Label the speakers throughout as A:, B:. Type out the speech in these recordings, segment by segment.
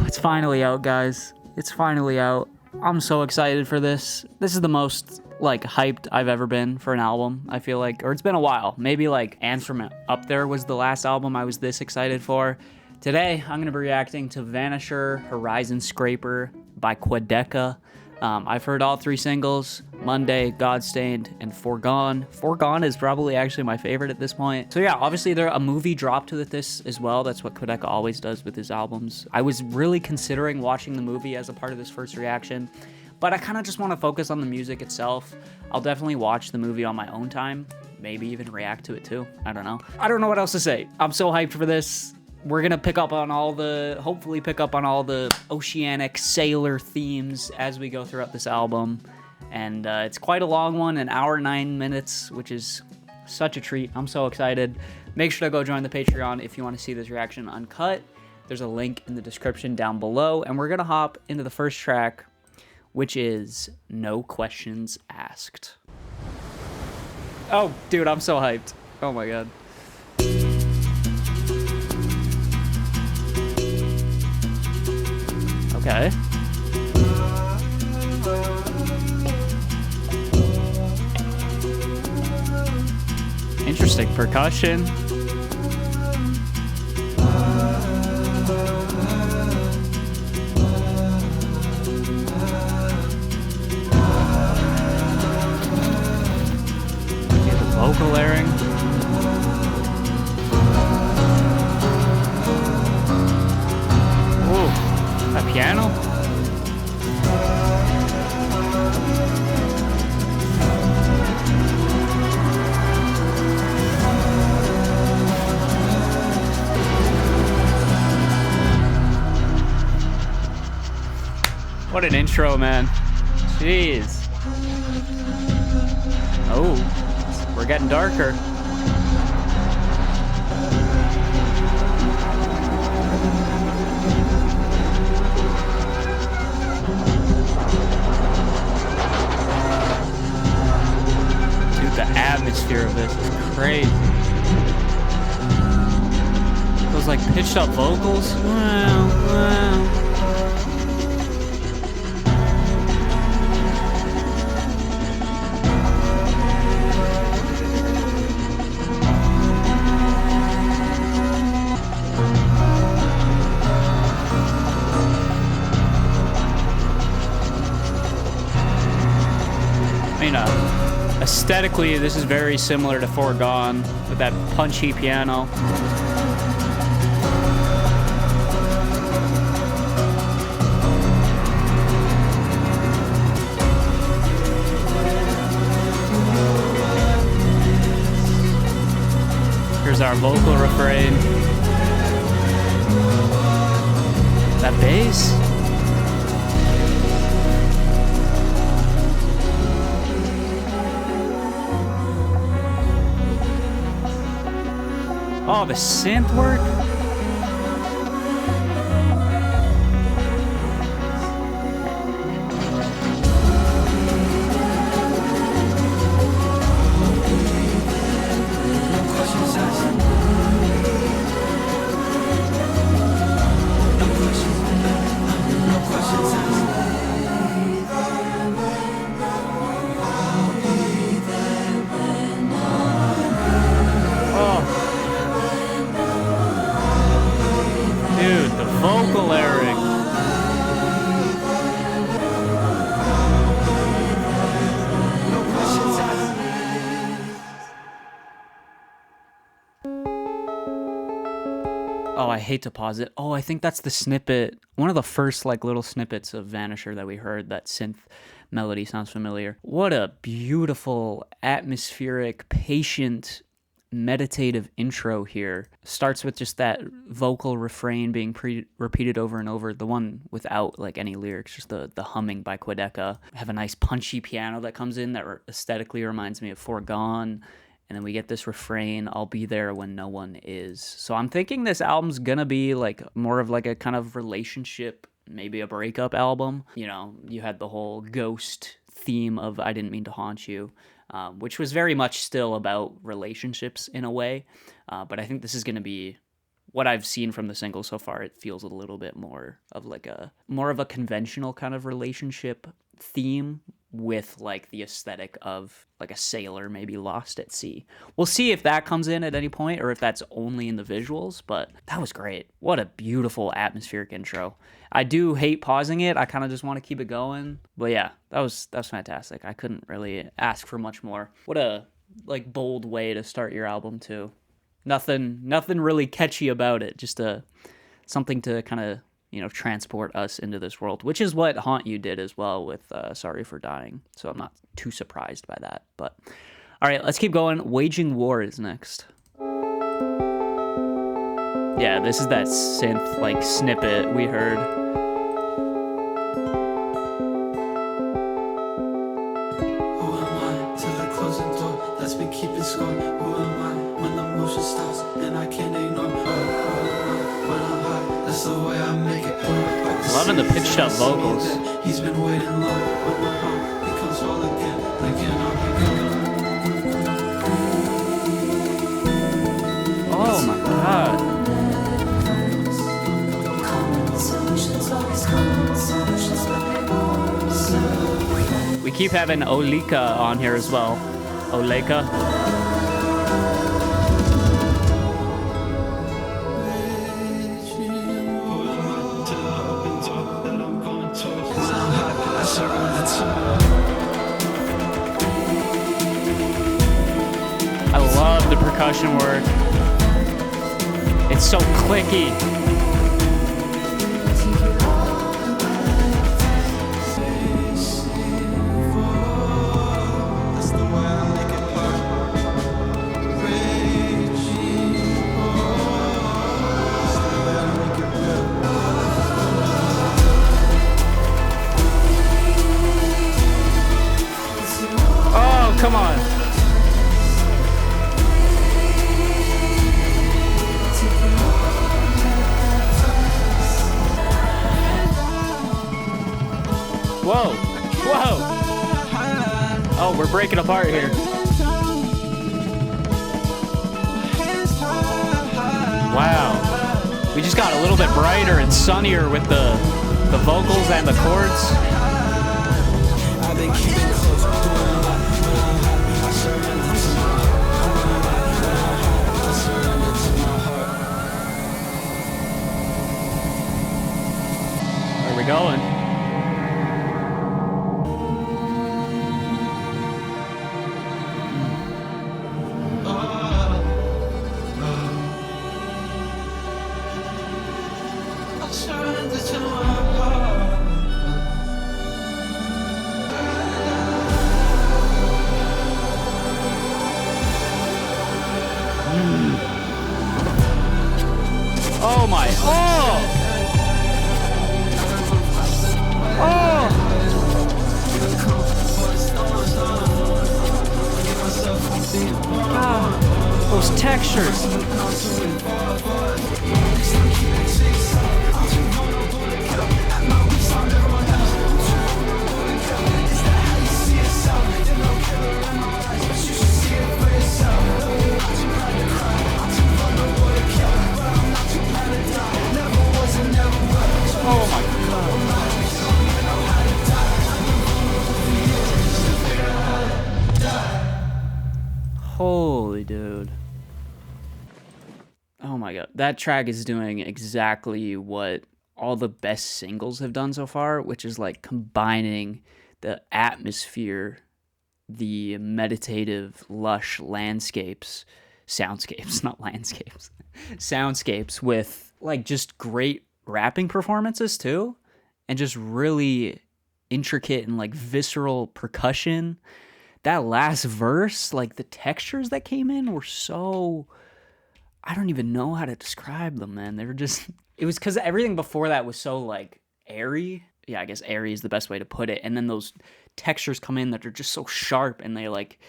A: it's finally out, guys. It's finally out. I'm so excited for this. This is the most, like, hyped I've ever been for an album, I feel like. Or it's been a while. Maybe, like, Anthem Up There was the last album I was this excited for. Today, I'm going to be reacting to Vanisher, Horizon Scraper by Quadeca. I've heard all three singles, Monday, GODSTAINED, and FORGONE. FORGONE is probably actually my favorite at this point. So yeah, obviously a movie dropped with this as well. That's what Quadeca always does with his albums. I was really considering watching the movie as a part of this first reaction, but I kind of just want to focus on the music itself. I'll definitely watch the movie on my own time, maybe even react to it too. I don't know. I don't know what else to say. I'm so hyped for this. We're gonna hopefully pick up on all the oceanic sailor themes as we go throughout this album. And it's quite a long one, an hour, 9 minutes, which is such a treat. I'm so excited. Make sure to go join the Patreon if you want to see this reaction uncut. There's a link in the description down below. And we're gonna hop into the first track, which is No Questions Asked. Oh, dude, I'm so hyped. Oh my god. Okay. Interesting percussion. Okay, the vocal layering. A piano? What an intro, man. Jeez. Oh, we're getting darker. The atmosphere of this is crazy. Those like pitched up vocals. Wow. Aesthetically, this is very similar to FORGONE with that punchy piano. Here's our vocal refrain. That bass. Oh, the synth work? Vocal layering. Oh, I hate to pause it. Oh, I think that's the snippet. One of the first like little snippets of Vanisher that we heard. That synth melody sounds familiar. What a beautiful, atmospheric, patient, meditative intro here. Starts with just that vocal refrain being repeated over and over, the one without like any lyrics, just the humming by Quadeca. Have a nice punchy piano that comes in that aesthetically reminds me of FORGONE, and then we get this refrain, I'll be there when no one is. So I'm thinking this album's gonna be like more of like a kind of relationship, maybe a breakup album. You know, you had the whole ghost theme of I Didn't Mean to Haunt You, which was very much still about relationships in a way. But I think this is going to be what I've seen from the single so far, it feels a little bit more of like more of a conventional kind of relationship theme with like the aesthetic of like a sailor maybe lost at sea. We'll see if that comes in at any point or if that's only in the visuals, but that was great. What a beautiful atmospheric intro. I do hate pausing it. I kind of just want to keep it going. But yeah, that was fantastic. I couldn't really ask for much more. What a like bold way to start your album too. Nothing really catchy about it. Just something to kind of, you know, transport us into this world, which is what Haunt You did as well with Sorry for Dying. So I'm not too surprised by that. But all right, let's keep going. Waging War is next. Yeah, this is that synth like snippet we heard.
B: Who am I to the closing door that's been keeping score? Who am I when the motion stops and I can't ignore? When I'm high, that's the way I make it.
A: Loving the pitched up vocals.
B: He's been waiting low when my heart becomes whole again.
A: Oh my god. We keep having Olika on here as well. Oleka. I love the percussion work. It's so clicky. Oh, come on. Whoa, whoa. Oh, we're breaking apart here. Wow. We just got a little bit brighter and sunnier with the vocals and the chords.
B: I've been keeping close.
A: Where are we going? Oh my, oh! Oh! God, those textures. Oh my god. Holy dude. Oh my god. That track is doing exactly what all the best singles have done so far, which is like combining the atmosphere, the meditative, lush landscapes, soundscapes, not landscapes, soundscapes with like just great rapping performances too, and just really intricate and like visceral percussion. That last verse, like the textures that came in were so, I don't even know how to describe them, man. They were just, it was because everything before that was so like airy. Yeah, I guess airy is the best way to put it. And then those textures come in that are just so sharp, and they like,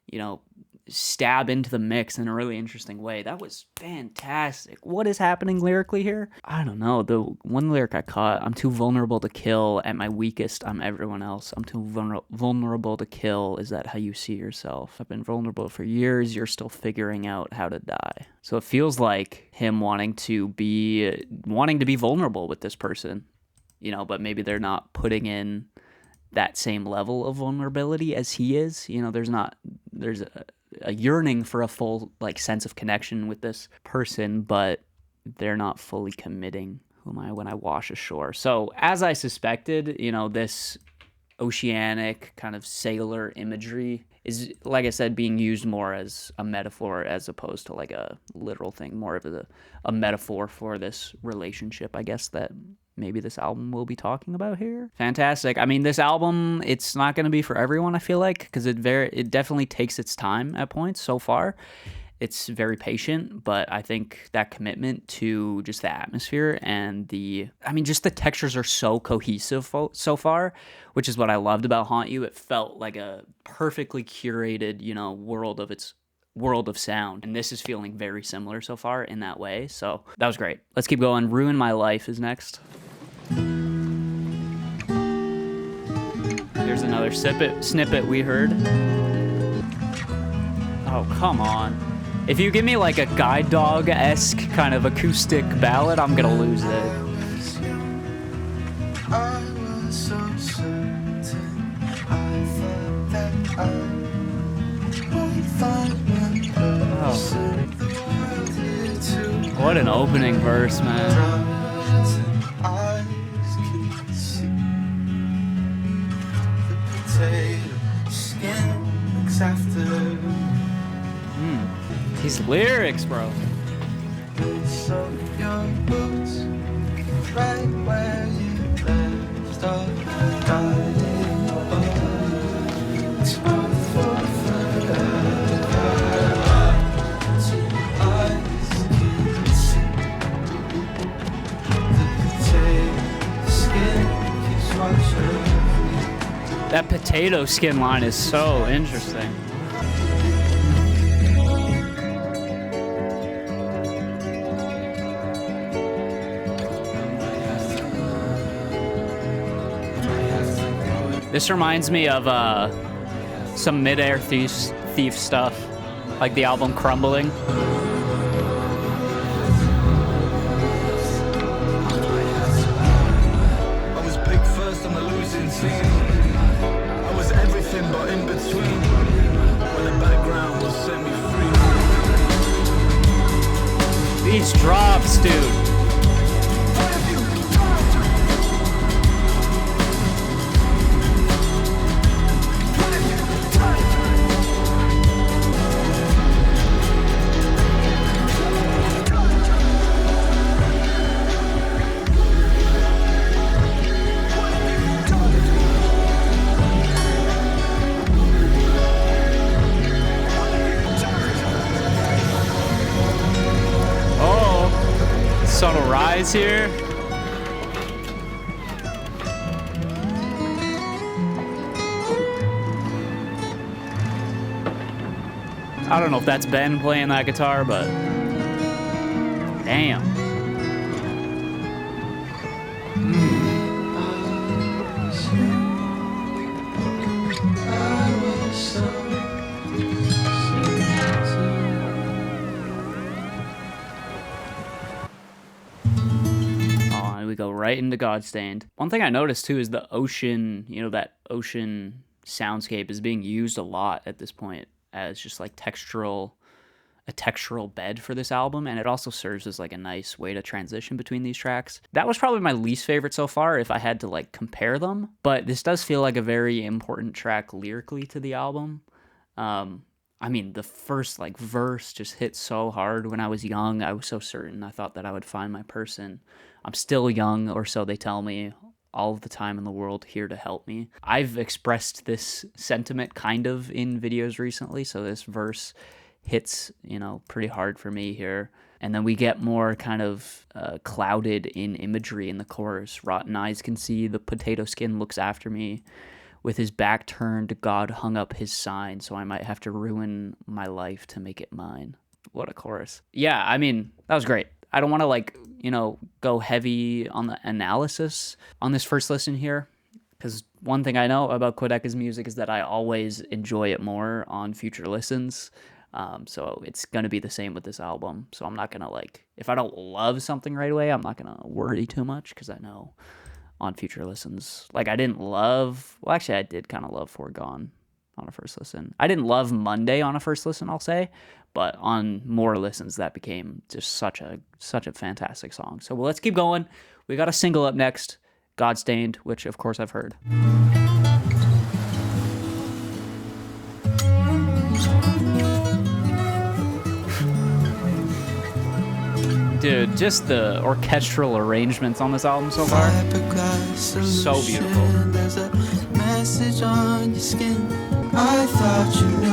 A: you know, stab into the mix in a really interesting way. That was fantastic. What is happening lyrically here? I don't know. The one lyric I caught, I'm too vulnerable to kill. At my weakest, I'm everyone else. I'm too vulnerable to kill. Is that how you see yourself? I've been vulnerable for years. You're still figuring out how to die. So it feels like him wanting to be vulnerable with this person, you know, but maybe they're not putting in that same level of vulnerability as he is. You know, there's a yearning for a full like sense of connection with this person, but they're not fully committing. Who am I when I wash ashore? So as I suspected, you know, this oceanic kind of sailor imagery is, like I said, being used more as a metaphor as opposed to like a literal thing, more of a metaphor for this relationship, I guess, that maybe this album will be talking about here. Fantastic. I mean, this album, it's not going to be for everyone, I feel like, because it definitely takes its time at points so far. It's very patient, but I think that commitment to just the atmosphere and just the textures are so cohesive so far, which is what I loved about Haunt You. It felt like a perfectly curated, you know, world of sound, and this is feeling very similar so far in that way. So that was great. Let's keep going. Ruin My Life is next. Here's another snippet we heard. Oh, come on. If you give me like a guide dog-esque kind of acoustic ballad, I'm gonna lose it.
B: I was so certain I thought that I would find my person. The world here too.
A: What an opening verse, man.
B: Eyes can see the potato skin looks after.
A: These lyrics, bro.
B: So your boots right where you left off, dying to for forever. Eyes can see the potato skin keeps watching.
A: That potato skin line is so interesting. This reminds me of some Midair Thief stuff, like the album Crumbling.
B: I was big first on the losing team. I was everything but in between. When the background will set me free.
A: These drops, dude. Subtle rise here. I don't know if that's Ben playing that guitar, but damn. Go right into Godstained. One thing I noticed too is the ocean, you know, that ocean soundscape is being used a lot at this point as just like a textural bed for this album, and it also serves as like a nice way to transition between these tracks. That was probably my least favorite so far if I had to like compare them, but this does feel like a very important track lyrically to the album. I mean, the first like verse just hit so hard. When I was young, I was so certain. I thought that I would find my person. I'm still young, or so they tell me, all of the time in the world, here to help me. I've expressed this sentiment kind of in videos recently, so this verse hits, you know, pretty hard for me here. And then we get more kind of clouded in imagery in the chorus. Rotten eyes can see, the potato skin looks after me, With his back turned, God hung up his sign, so I might have to ruin my life to make it mine. What a chorus. Yeah, I mean, that was great. I don't want to, like, you know, go heavy on the analysis on this first listen here, because one thing I know about Quadeca's music is that I always enjoy it more on future listens. So it's going to be the same with this album. So I'm not going to, like, if I don't love something right away, I'm not going to worry too much, because I know on future listens, like, I didn't love, well, actually I did kind of love Forgone on a first listen. I didn't love Monday on a first listen, I'll say, but on more listens that became just such a fantastic song. So let's keep going. We got a single up next, GODSTAINED, which of course I've heard. Dude, just the orchestral arrangements on this album so far are so beautiful.
B: There's a message on your skin. I thought you knew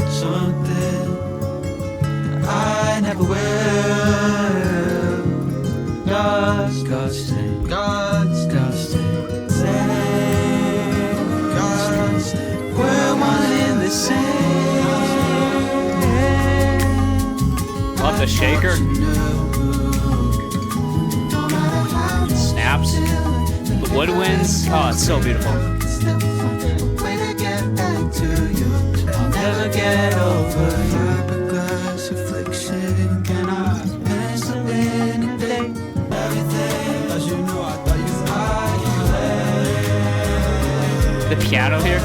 B: something I never will. GODSTAINED, GODSTAINED, GODSTAINED. We're one in the same.
A: Love the shaker. Snaps. The woodwinds. Oh, it's so beautiful.
B: I'll never get over fiberglass affliction. Can I pencil in a day? Everything, as you know, I thought you
A: The piano here.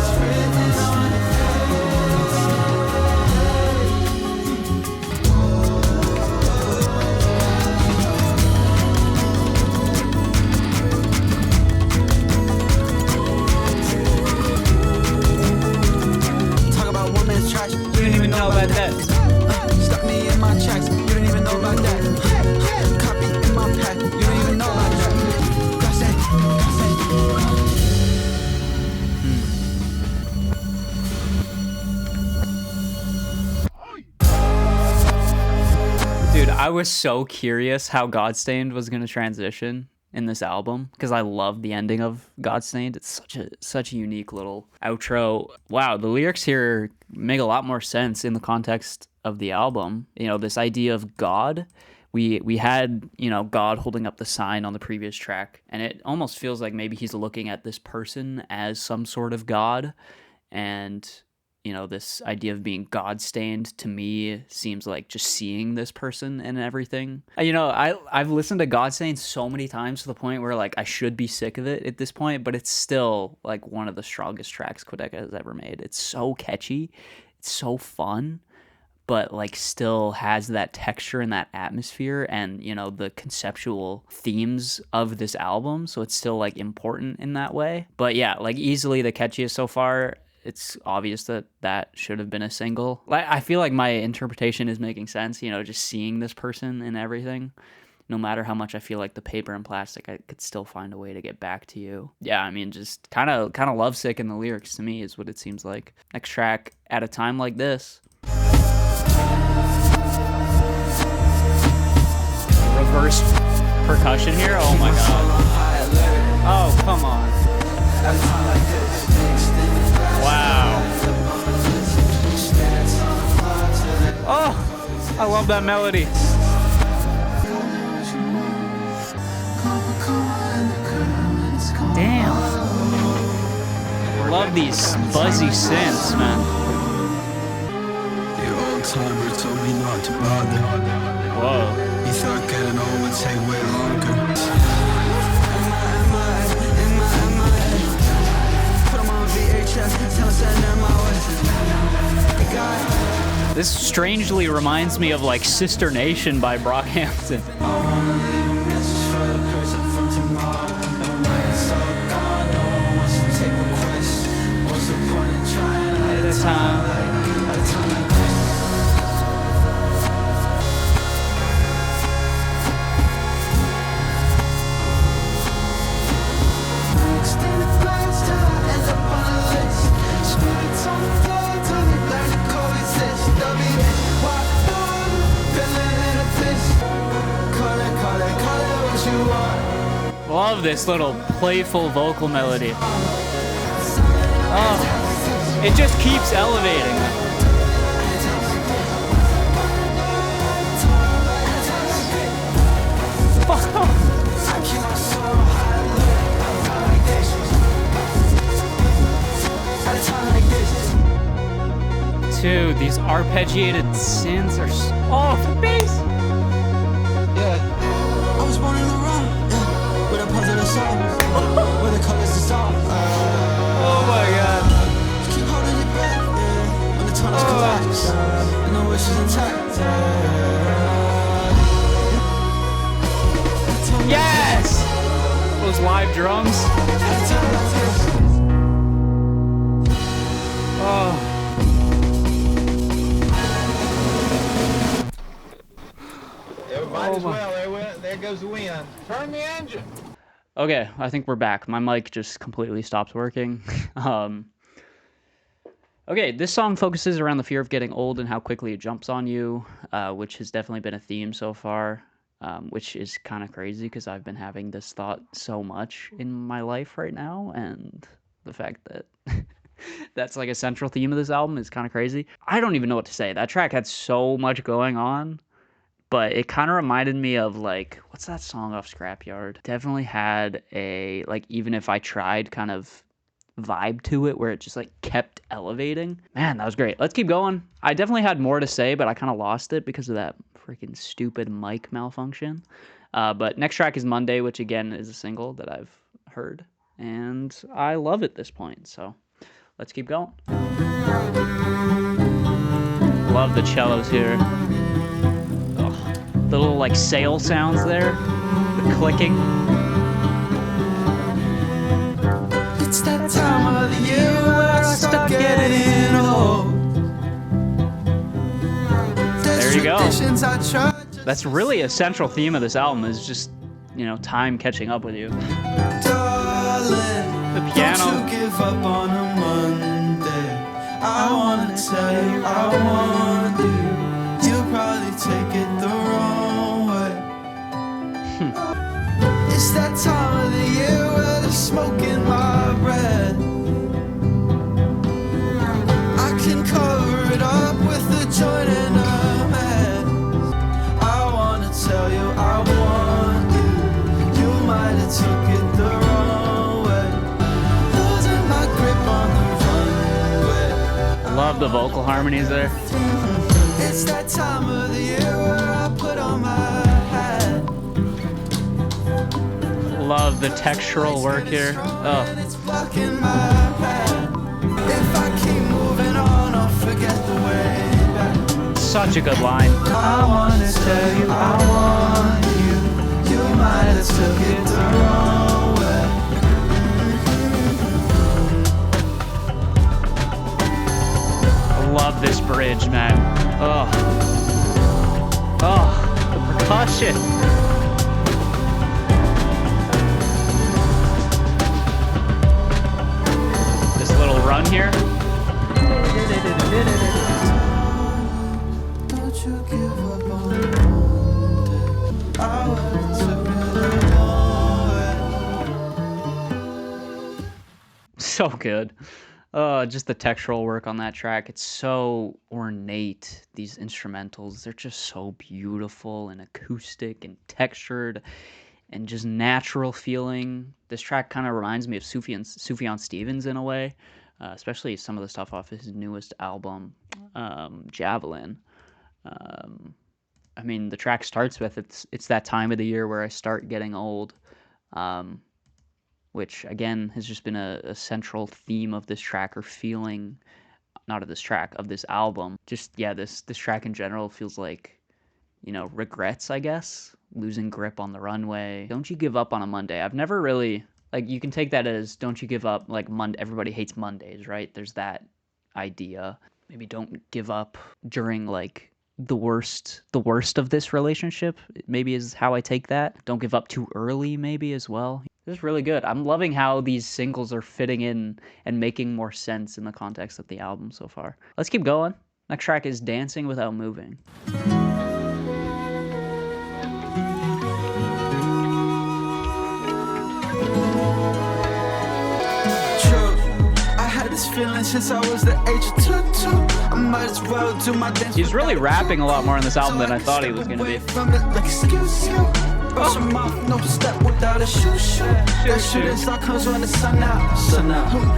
B: Stuck me in my tracks, you don't even know about that. Copy in my pack, you don't even know about that.
A: Dude, I was so curious how GODSTAINED was going to transition in this album, because I love the ending of GODSTAINED. It's such a unique little outro. Wow, the lyrics here make a lot more sense in the context of the album. You know, this idea of God. We had, you know, God holding up the sign on the previous track, and it almost feels like maybe he's looking at this person as some sort of God. And, you know, this idea of being God-stained to me seems like just seeing this person and everything. You know, I've listened to God-stained so many times to the point where, like, I should be sick of it at this point, but it's still, like, one of the strongest tracks Quadeca has ever made. It's so catchy. It's so fun, but, like, still has that texture and that atmosphere and, you know, the conceptual themes of this album. So it's still, like, important in that way. But yeah, like, easily the catchiest so far. It's obvious that should have been a single. Like, I feel like my interpretation is making sense, you know, just seeing this person and everything. No matter how much I feel like the paper and plastic, I could still find a way to get back to you. Yeah, I mean, just kind of lovesick in the lyrics to me is what it seems like. Next track, At a Time Like This. Reverse percussion here? Oh my god. Oh, come on. Wow. Oh, I love that melody. Damn. Love these buzzy synths, man.
B: The old timer told me not to bother.
A: Whoa.
B: He thought getting home would take way longer. Put him on VHS, tell us that
A: This strangely reminds me of, like, Sister Nation by Brockhampton. At a time. Love this little playful vocal melody. Oh, it just keeps elevating. Dude, these arpeggiated synths are oh, the bass!
B: Yeah. I was born in the room, yeah, with a puzzle to solve, with the colors to solve.
A: Oh my god.
B: Just keep holding your breath, yeah, when the tunnels collapse, and the wish is intact.
A: Yes! Those live drums. Oh.
C: Might as well. There goes the wind. Turn the engine.
A: Okay, I think we're back. My mic just completely stopped working. Okay, this song focuses around the fear of getting old and how quickly it jumps on you, which has definitely been a theme so far, which is kind of crazy because I've been having this thought so much in my life right now, and the fact that that's like a central theme of this album is kind of crazy. I don't even know what to say. That track had so much going on. But it kind of reminded me of, like, what's that song off Scrapyard? Definitely had a, like, even if I tried kind of vibe to it where it just, like, kept elevating. Man, that was great. Let's keep going. I definitely had more to say, but I kind of lost it because of that freaking stupid mic malfunction. But next track is Monday, which, again, is a single that I've heard. And I love it at this point, so let's keep going. Love the cellos here. The little, like, sail sounds there. The clicking.
B: It's that time of the year where I start getting old.
A: There you go. That's really a central theme of this album is just, you know, time catching up with you.
B: Darling,
A: the piano.
B: Don't you give up on a Monday. I wanna tell you I want you. You'll probably take it the wrong way. It's that time of the year where there's smoke in my breath. I can cover it up with a joint and a head. I wanna tell you I want you. You might have took it the wrong way. Losing my grip on the runway.
A: Love the vocal harmonies there.
B: It's that time of the year where I put on my hat.
A: Love the textural work here. Oh.
B: It's blocking my path. If I keep moving on, I'll forget the way back.
A: Such a good line.
B: I wanna tell you I want you. You might have took it the wrong way.
A: Love this bridge, man. Oh. Oh, the percussion. This little run here.
B: Don't you give up on Monday. I would've took it the wrong way.
A: So good. Just the textural work on that track. It's so ornate. These instrumentals, they're just so beautiful and acoustic and textured and just natural feeling. This track kind of reminds me of Sufjan Stevens in a way, especially some of the stuff off his newest album, Javelin. I mean, the track starts with it's that time of the year where I start getting old. Which, again, has just been a central theme of this track, or feeling, not of this track, of this album. Just, yeah, this track in general feels like, you know, regrets, I guess. Losing grip on the runway. Don't you give up on a Monday. I've never really, like, you can take that as, don't you give up, like, everybody hates Mondays, right? There's that idea. Maybe don't give up during, like, the worst of this relationship, maybe is how I take that. Don't give up too early, maybe, as well. This is really good. I'm loving how these singles are fitting in and making more sense in the context of the album so far. Let's keep going. Next track is Dancing Without Moving.
B: feeling since I was the age of 2. I might as well do my dance.
A: He's really rapping a lot more on this album than I thought he was gonna be.
B: Like, excuse you. Brush your mouth, no step without a shoe. That shooting star comes when the sun out.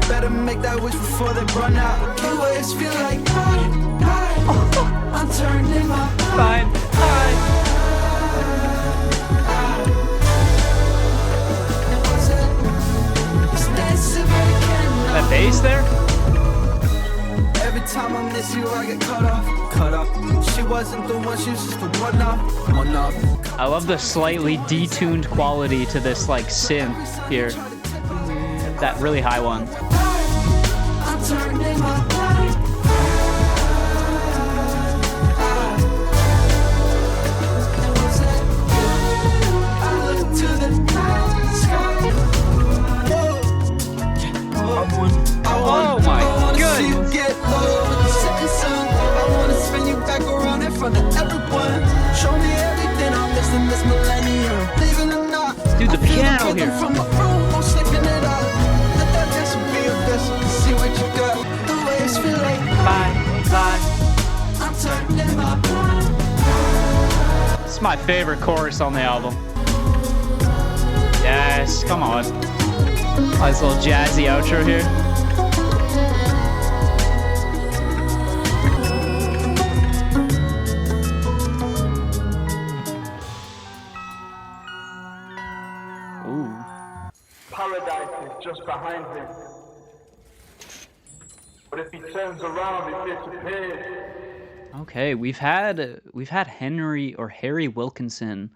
B: Better make that wish before they run out. The waves feel like I'm turning my
A: Fine. That bass there?
B: Every time I miss you, I get cut off. She wasn't the one, she was just the one off.
A: I love the slightly detuned quality to this like synth here. That really high one.
B: I'm turning my life. I look to the night sky.
A: Oh my goodness.
B: Get low with the setting sun. I wanna spin you back around in front of everyone. Show me everything I'm missing this millennium. Leaving or not.
A: Dude, the piano here.
B: From my room, I'm sleeping it out. Let that vessel be a vessel. See what you got. The waves feel like
A: Bye.
B: I'm turning my blind.
A: It's my favorite chorus on the album. Yes, come on. Nice little jazzy outro here. Ooh.
D: Paradise is just behind him. But if he turns around, it disappears.
A: Okay, we've had Henry or Harry Wilkinson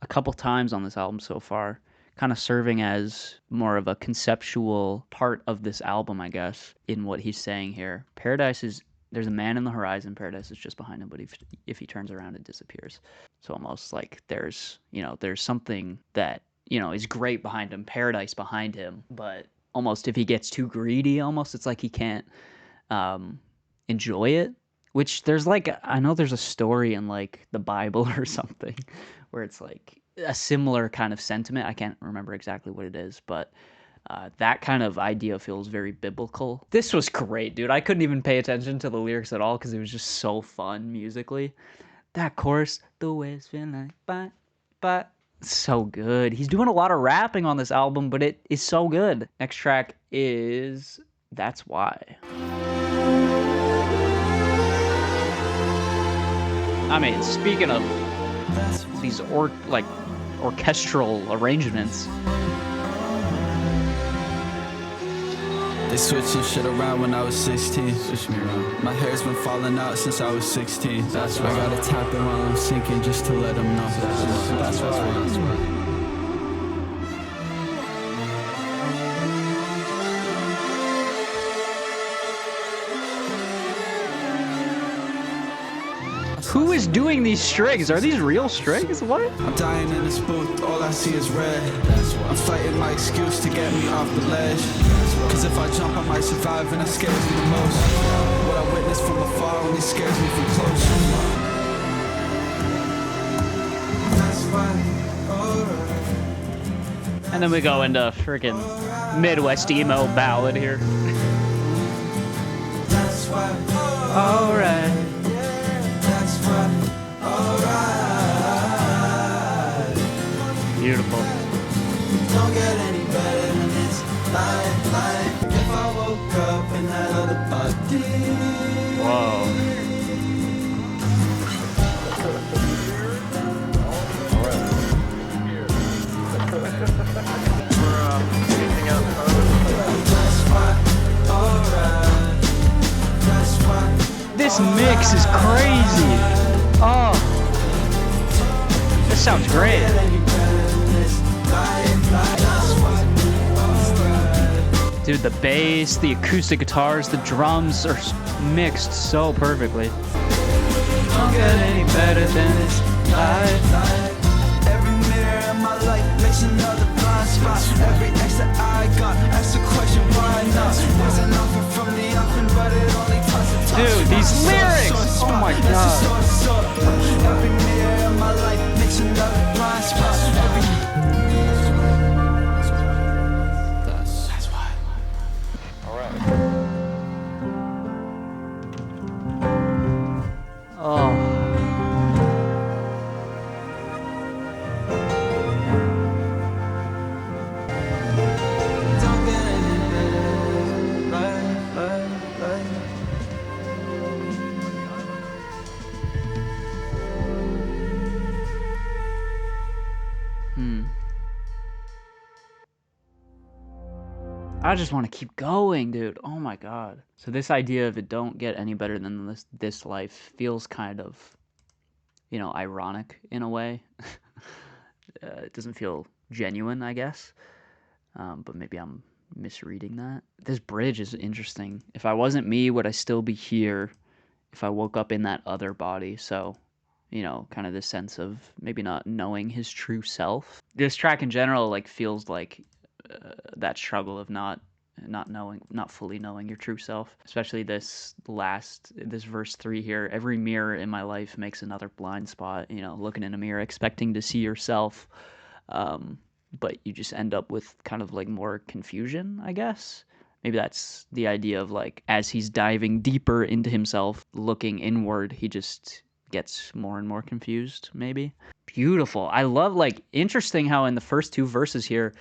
A: a couple times on this album so far, kind of serving as more of a conceptual part of this album, I guess, in what he's saying here. There's a man in the horizon, paradise is just behind him, but if he turns around, it disappears. So almost like there's something that, is great behind him, paradise behind him, but almost if he gets too greedy, almost it's like he can't enjoy it. Which I know there's a story in like the Bible or something where it's like a similar kind of sentiment. I can't remember exactly what it is, but that kind of idea feels very biblical. This was great, dude. I couldn't even pay attention to the lyrics at all because it was just so fun musically. That chorus, the waves feel like bye, so good. He's doing a lot of rapping on this album, but it is so good. Next track is That's Why. I mean, speaking of these orchestral arrangements.
B: They switched some shit around when I was 16. Switch me around. My hair's been falling out since I was 16. That's why I gotta tap it while I'm sinking just to let them know. That's why.
A: Who is doing these strings? Are these real strings? What?
B: I'm dying in this booth, all I see is red. I'm fighting my excuse to get me off the ledge. Cause if I jump I might survive and that scares me the most. What I witness from afar only scares me from close. That's why, alright.
A: And then we go into freaking Midwest emo ballad here.
B: That's why,
A: Alright. Beautiful.
B: Don't get any better than this life. If I woke up in that other body.
A: Whoa. This mix is crazy. Oh. This sounds great. Dude, the bass, the acoustic guitars, the drums are mixed so perfectly.
B: Don't get any better than this life. Every mirror in my life makes another blind spot. Every ex that I got asks the question why not. Wasn't often from the oven, but it only cost a touch.
A: Dude, these lyrics! Oh my god.
B: Every mirror in my life makes another blind spot.
A: I just want to keep going, dude. Oh my god. So this idea of it don't get any better than this life feels kind of, you know, ironic in a way. It doesn't feel genuine, I guess. But maybe I'm misreading that. This bridge is interesting. If I wasn't me, would I still be here if I woke up in that other body? So, you know, kind of this sense of maybe not knowing his true self. This track in general, like, feels like that struggle of not fully knowing your true self. Especially this verse 3 here. Every mirror in my life makes another blind spot. You know, looking in a mirror, expecting to see yourself. But you just end up with kind of like more confusion, I guess. Maybe that's the idea of like, as he's diving deeper into himself, looking inward, he just gets more and more confused, maybe. Beautiful. I love, like, interesting how in the first two verses here,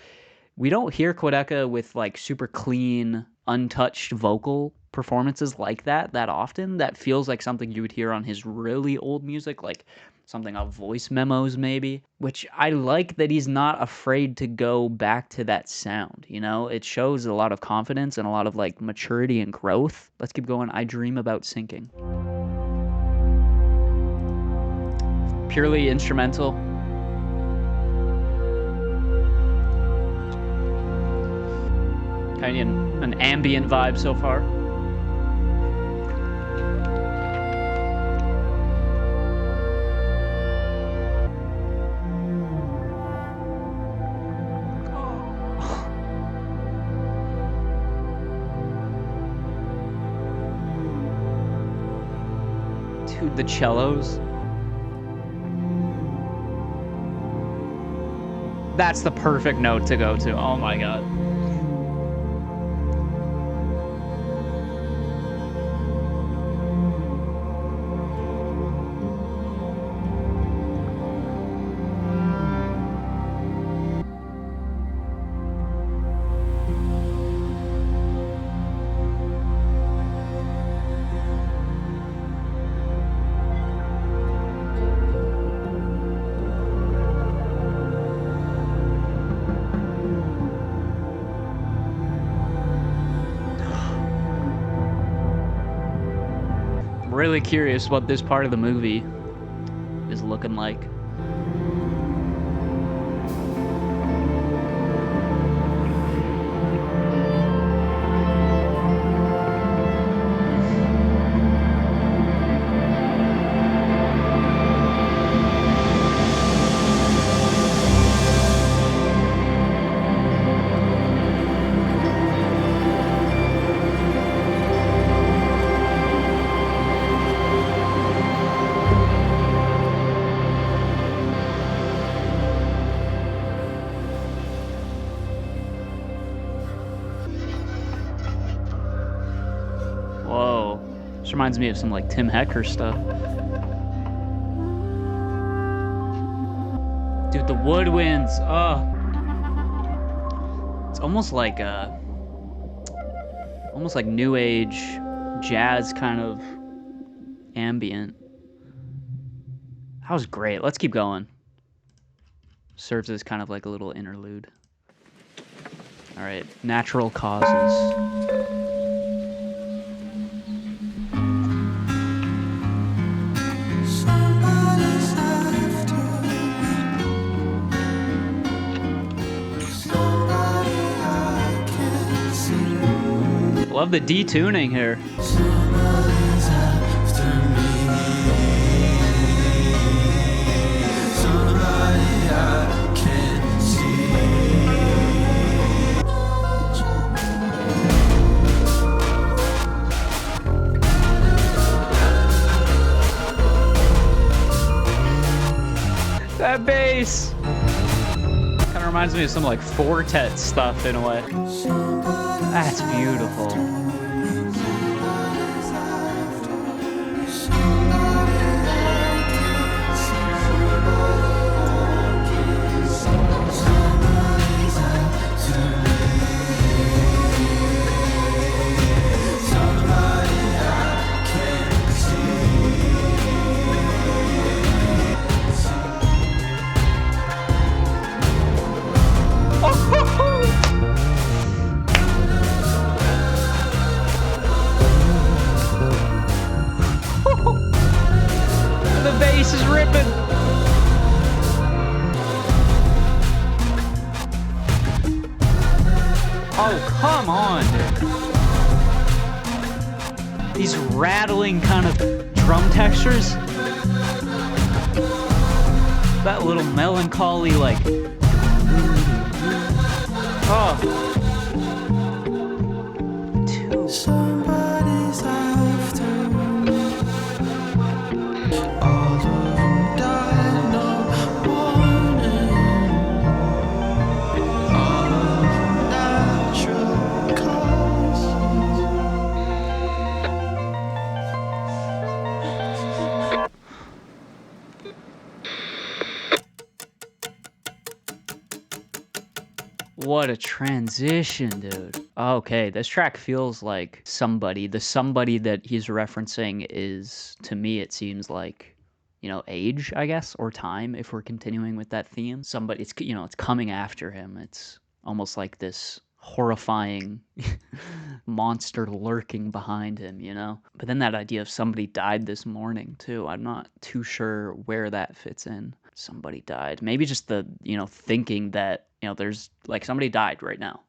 A: we don't hear Quadeca with like super clean, untouched vocal performances like that often. That feels like something you would hear on his really old music, like something off voice memos maybe, which I like that he's not afraid to go back to that sound, you know? It shows a lot of confidence and a lot of like maturity and growth. Let's keep going. I dream about sinking. Purely instrumental. Kind of an ambient vibe so far. Dude, the cellos. That's the perfect note to go to. Oh my god. Really curious what this part of the movie is looking like. Whoa. This reminds me of some like Tim Hecker stuff. Dude, the woodwinds. Oh. It's almost like new age jazz kind of ambient. That was great. Let's keep going. Serves as kind of like a little interlude. All right, natural causes. Love the detuning here.
B: Somebody's after me. Somebody I can't see.
A: That bass kind of reminds me of some like Fortet stuff in a way. That's beautiful. Oh, come on, dude. These rattling kind of drum textures. That little melancholy, like... Oh. Dude.
B: Somebody's after me. All of them died, no warning. All of natural causes.
A: What a transition, dude. Okay, this track feels like somebody. The somebody that he's referencing is, to me, it seems like, you know, age, I guess, or time, if we're continuing with that theme. Somebody, it's, you know, it's coming after him. It's almost like this horrifying monster lurking behind him, you know? But then that idea of somebody died this morning, too. I'm not too sure where that fits in. Somebody died. Maybe just the, you know, thinking that, you know, there's, like, somebody died right now.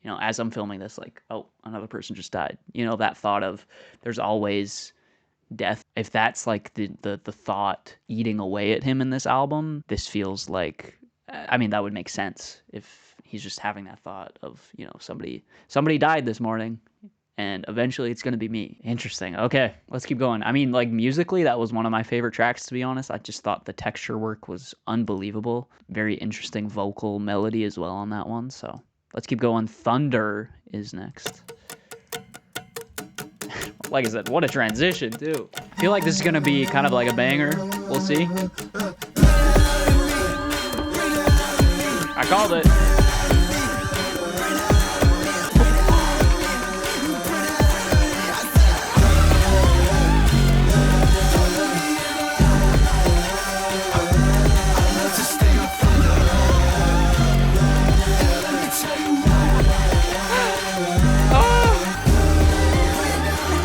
A: You know, as I'm filming this, like, oh, another person just died. You know, that thought of there's always death. If that's, like, the thought eating away at him in this album, this feels like, I mean, that would make sense if he's just having that thought of, you know, somebody died this morning, and eventually it's going to be me. Interesting. Okay, let's keep going. I mean, like, musically, that was one of my favorite tracks, to be honest. I just thought the texture work was unbelievable. Very interesting vocal melody as well on that one, so let's keep going. THUNDRRR is next. Like I said, what a transition, too. I feel like this is going to be kind of like a banger. We'll see. I called it.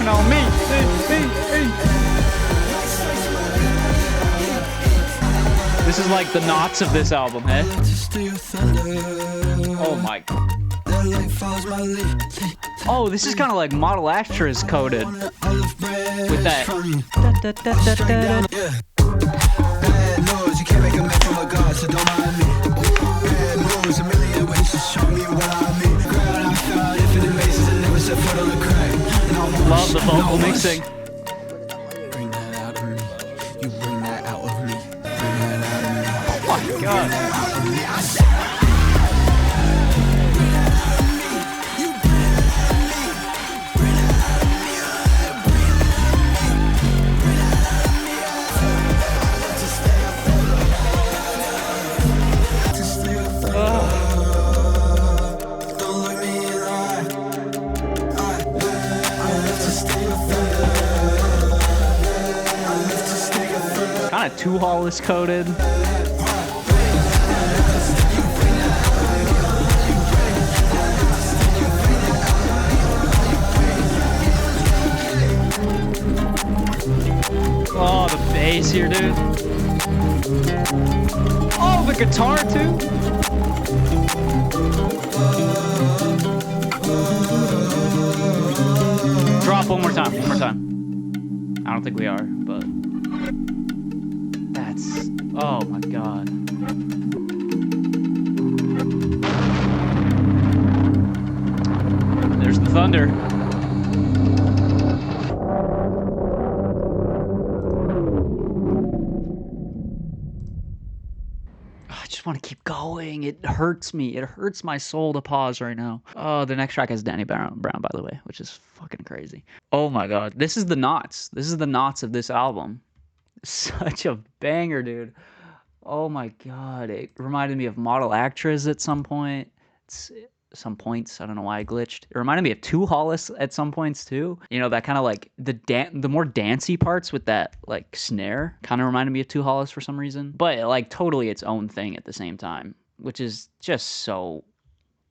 A: No, me. This is like the knots of this album, eh? Oh my. Oh, this is kind of like Model Actress coded. With that.
B: Bad news, you can't make a man from a god, so don't mind me. Bad moves, a million ways to show me what I mean. Ground I found infinite mazes and never set foot on the crack.
A: Love the vocal mixing.
B: Bring that out of me. You bring that out of me. Bring that out of me.
A: Oh my god. Kind of two Hollis coded. Oh, the bass here, dude. Oh, the guitar too. Drop one more time. I don't think we are, but that's, oh my god. There's the thunder. I just want to keep going. It hurts me. It hurts my soul to pause right now. Oh, the next track has Danny Brown, by the way, which is fucking crazy. Oh my god. This is the knots. This is the knots of this album. Such a banger, dude. Oh my god. It reminded me of Model Actress at some point. Some points. I don't know why I glitched. It reminded me of Two Hollis at some points too. You know, that kind of like the more dancey parts with that like snare kind of reminded me of Two Hollis for some reason. But like totally its own thing at the same time, which is just so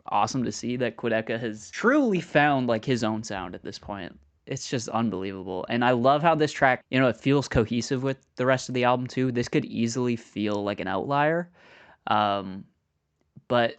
A: awesome to see that Quadeca has truly found like his own sound at this point. It's just unbelievable. And I love how this track, you know, it feels cohesive with the rest of the album too. This could easily feel like an outlier. But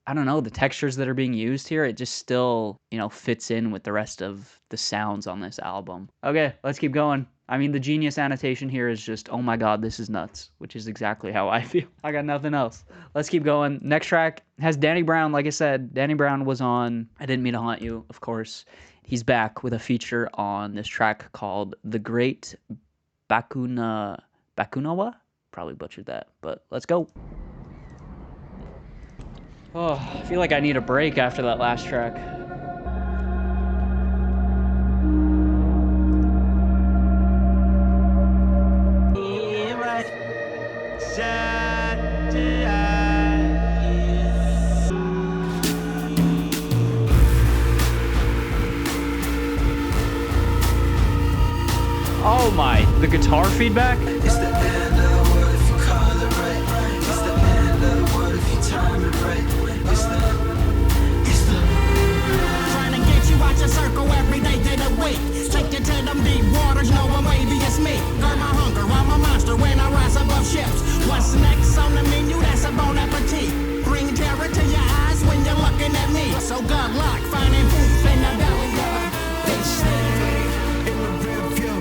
A: I don't know, the textures that are being used here, it just still, you know, fits in with the rest of the sounds on this album. Okay, let's keep going. I mean, the genius annotation here is just, oh my god, this is nuts, which is exactly how I feel. I got nothing else. Let's keep going. Next track has Danny Brown. Like I said, Danny Brown was on I Didn't Mean to Haunt You, of course. He's back with a feature on this track called The Great Bakunawa? Probably butchered that, but let's go. Oh, I feel like I need a break after that last track. Oh my, the guitar feedback?
B: It's the end of the world if you call it right. It's the end of the world if you time it right. It's the
E: trying to get you out your circle every day to the week. Take you to them deep waters, no one wavy as me. Guard my hunger, I'm a monster when I rise above ships. What's next on the menu? That's a bon appetit. Bring terror to your eyes when you're looking at me. So good luck finding poop in the belly of this snake.
B: in the rear view.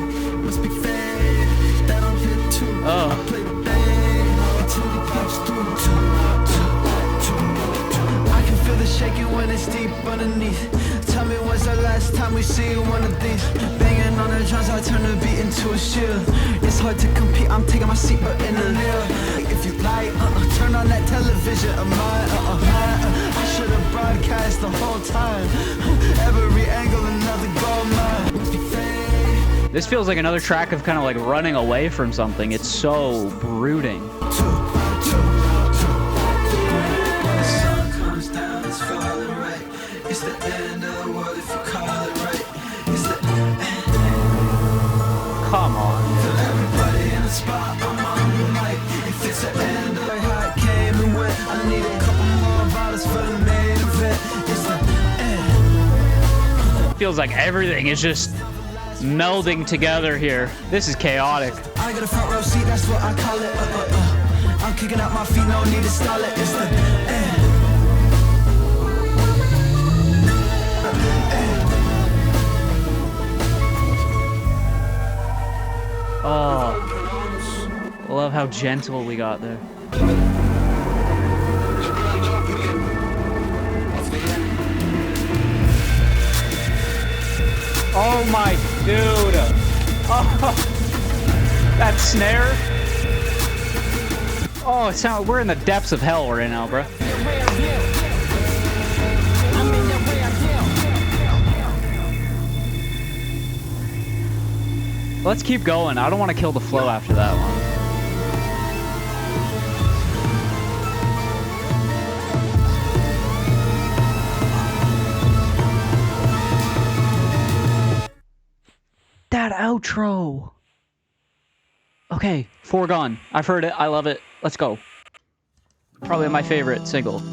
B: Must be fake. That I'm hit too.
A: Oh.
B: I play the bang until he pops through. I can feel the shaking when it's deep underneath. Tell me when's the last time we see one of these. Banging on the drums, I turn the beat into a shield. It's hard to compete, I'm taking my seat but in the rear. If you like, turn on that television of mine. I should have broadcast the whole time. Every angle, another gold mine. Must be fake.
A: This feels like another track of kind of like running away from something. It's so brooding.
B: The sun comes down, it's falling right. It's the end of the world if you call it right. It's the end.
A: Come on.
B: For everybody in the spot, I'm on the mic. If it's the end of like how it came and went, I need a couple more bottles for the main event. It's the end.
A: Feels like everything is just melding together here. This is chaotic.
B: I got a front row seat, that's what I call it. I'm kicking out my feet, no need to stall it. It's the end.
A: Oh, I love how gentle we got there. Oh my dude. Oh, that snare. Oh, it sounds, we're in the depths of hell right now, bro. Let's keep going. I don't want to kill the flow after that one. That outro. Okay, Forgone. I've heard it. I love it. Let's go. Probably my favorite single.
B: Do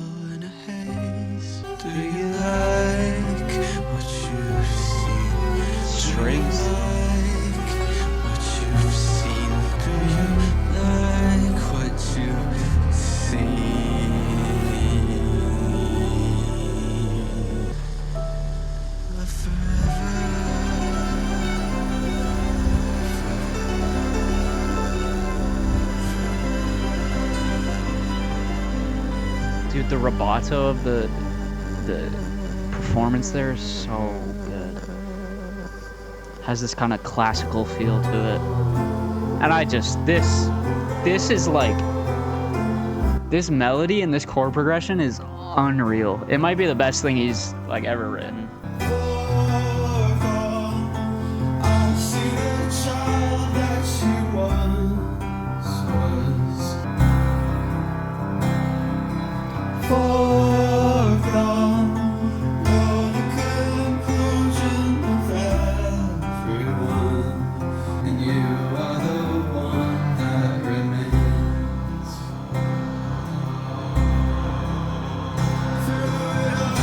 B: you like what you've seen?
A: Strings.
B: Like what you've seen? Do you like what you've seen?
A: Dude, the rubato of the performance there is so good. Has this kind of classical feel to it. And I just, this is like, this melody and this chord progression is unreal. It might be the best thing he's like ever written.
B: I see the child that she once was. Foregone, you're the conclusion of everyone, and you are the one that remains. Through it all,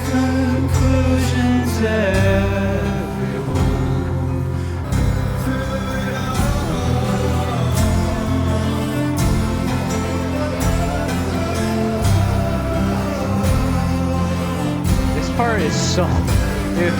B: conclusions
A: This part is so... Dude.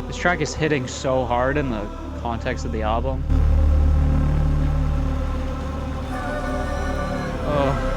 A: This track is hitting so hard in the context of the album. Oh.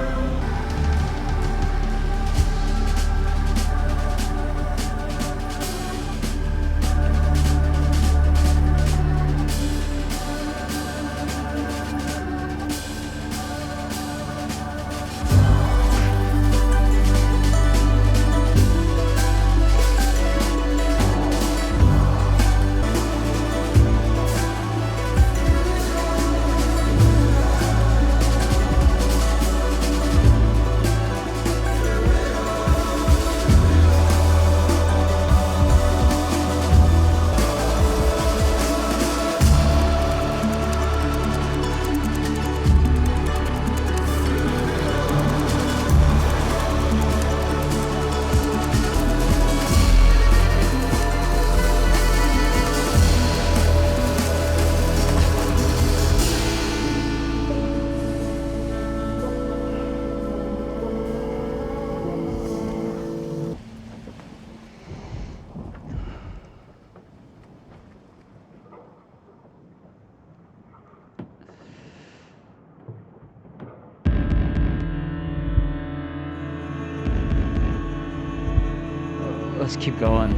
A: Let's keep going.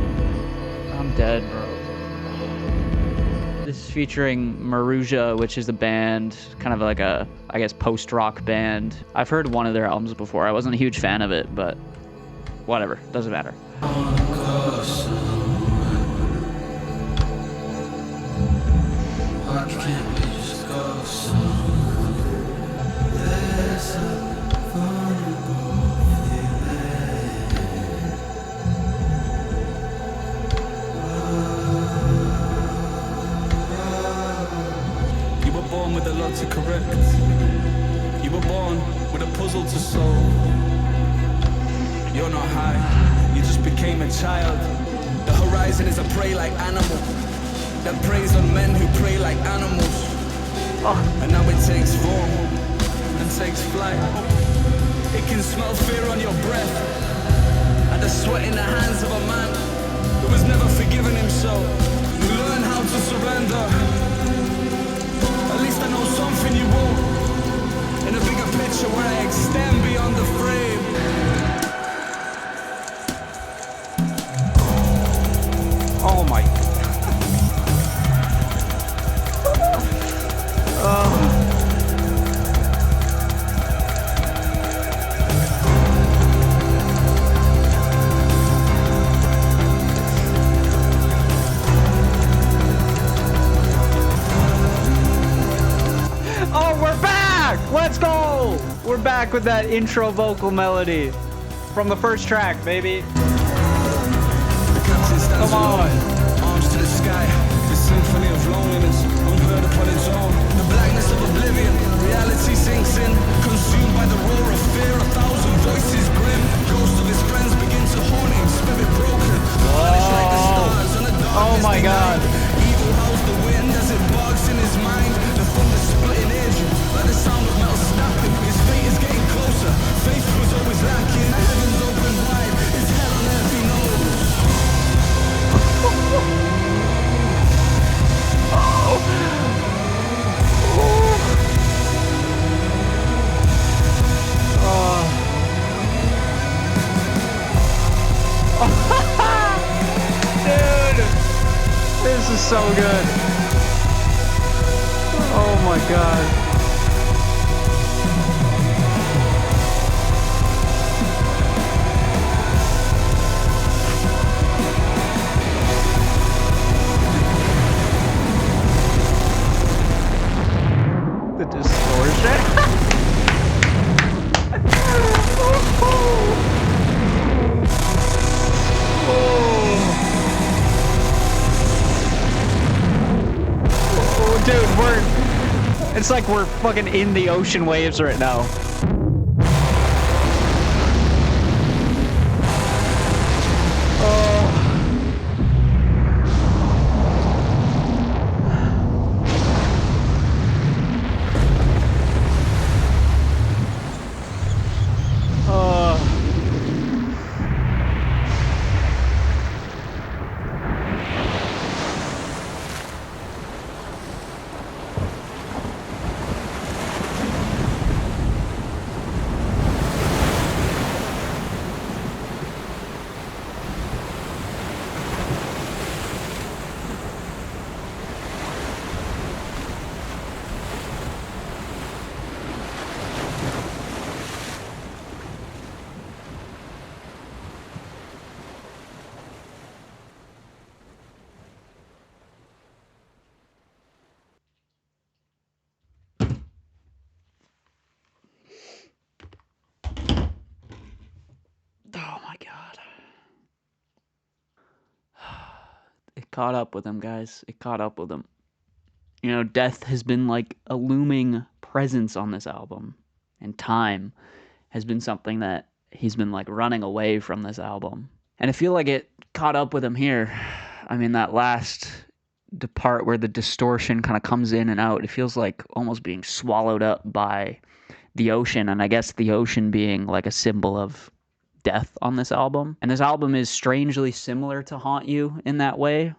A: I'm dead, bro. This is featuring Maruja, which is a band, kind of like a, I guess, post-rock band. I've heard one of their albums before. I wasn't a huge fan of it, but whatever. Doesn't matter.
B: Why can't we just go somewhere? There's a vulnerable feeling. You were born with a lot to correct. You were born with a puzzle to solve. You're not high, you just became a child. The horizon is a prey like animal that preys on men who prey like animals. And now it takes form and takes flight. It can smell fear on your breath and the sweat in the hands of a man who has never forgiven himself. You learn how to surrender. At least I know something you won't. In a bigger picture where I extend beyond the frame.
A: Oh my. Oh, we're back! Let's go! We're back with that intro vocal melody from the first track, baby. Come on.
B: Arms to the sky, the symphony of loneliness, unheard upon its own. The blackness of oblivion, reality sinks in, consumed by the roar of fear. 1,000 voices grim, ghosts of his friends begin to haunt him, spirit broken. Vanished like the stars on the darkness.
A: Oh my God.
B: Evil howls the wind as it barks in his mind. The thunder splitting edge, like the sound of metal snapping. His fate is getting closer. Faith was always lacking. Heavens open wide. It's hell on earth, he knows.
A: Dude, this is so good. Oh my god. The distortion. Oh, dude, it's like we're fucking in the ocean waves right now. Oh my god. It caught up with him, guys. It caught up with him. You know, death has been like a looming presence on this album, and time has been something that he's been like running away from this album. And I feel like it caught up with him here. I mean, that last part where the distortion kind of comes in and out, it feels like almost being swallowed up by the ocean, and I guess the ocean being like a symbol of death on this album. And this album is strangely similar to Haunt You in that way,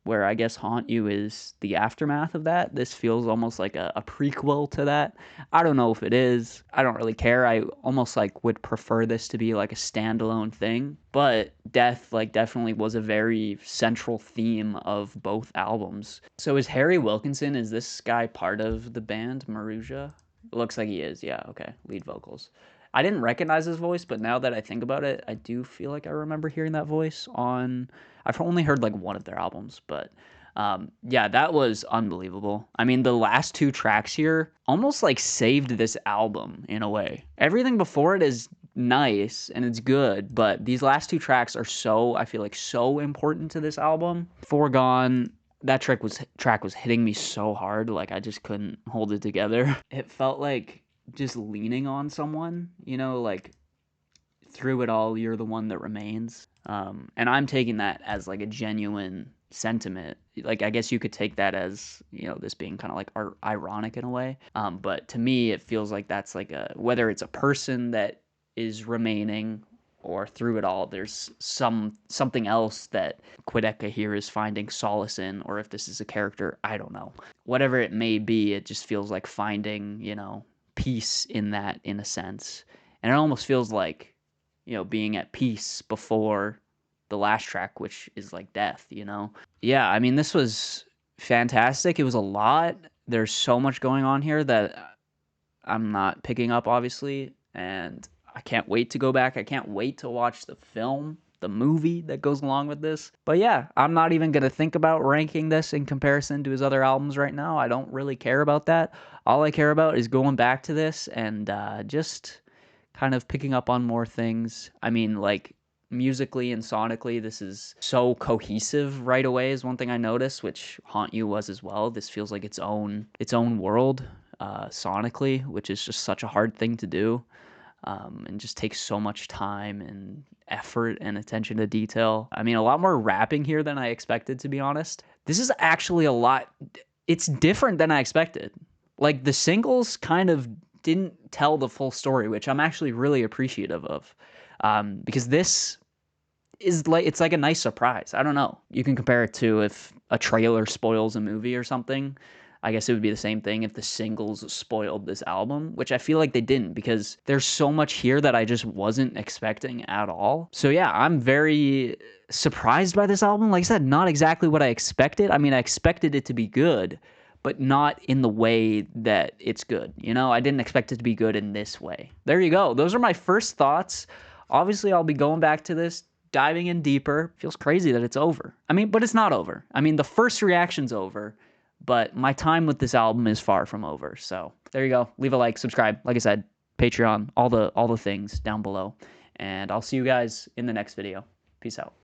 A: where I guess Haunt You is the aftermath of that. This feels almost like a prequel to that. I don't know if it is. I don't really care. I almost like would prefer this to be like a standalone thing. But death like definitely was a very central theme of both albums. So is Harry Wilkinson, is this guy part of the band Maruja? It looks like he is. Yeah, okay. Lead vocals. I didn't recognize his voice, but now that I think about it, I do feel like I remember hearing that voice on... I've only heard like one of their albums, but yeah, that was unbelievable. I mean, the last two tracks here almost like saved this album in a way. Everything before it is nice and it's good, but these last two tracks are so, I feel like, so important to this album. Forgone, that track was hitting me so hard, like I just couldn't hold it together. It felt like just leaning on someone, you know, like through it all, you're the one that remains. And I'm taking that as like a genuine sentiment. Like, I guess you could take that as, you know, this being kind of like ironic in a way. But to me, it feels like that's like whether it's a person that is remaining or through it all, there's something else that Quadeca here is finding solace in, or if this is a character, I don't know. Whatever it may be, it just feels like finding, you know, peace in that, in a sense. And it almost feels like, you know, being at peace before the last track, which is like death, you know? Yeah, I mean, this was fantastic. It was a lot. There's so much going on here that I'm not picking up, obviously, and I can't wait to go back. I can't wait to watch the film, the movie that goes along with this. But yeah, I'm not even going to think about ranking this in comparison to his other albums right now. I don't really care about that. All I care about is going back to this and just kind of picking up on more things. I mean, like, musically and sonically, this is so cohesive right away is one thing I noticed, which Haunt You was as well. This feels like its own world sonically, which is just such a hard thing to do, and just takes so much time and effort and attention to detail. I mean, a lot more rapping here than I expected, to be honest. This is actually a lot... It's different than I expected. Like, the singles kind of didn't tell the full story, which I'm actually really appreciative of, because this is like, it's like a nice surprise. I don't know. You can compare it to if a trailer spoils a movie or something. I guess it would be the same thing if the singles spoiled this album, which I feel like they didn't, because there's so much here that I just wasn't expecting at all. So yeah, I'm very surprised by this album. Like I said, not exactly what I expected. I mean, I expected it to be good, but not in the way that it's good. You know, I didn't expect it to be good in this way. There you go. Those are my first thoughts. Obviously, I'll be going back to this, diving in deeper. Feels crazy that it's over. I mean, but it's not over. I mean, the first reaction's over, but my time with this album is far from over. So there you go. Leave a like, subscribe. Like I said, Patreon, all the things down below. And I'll see you guys in the next video. Peace out.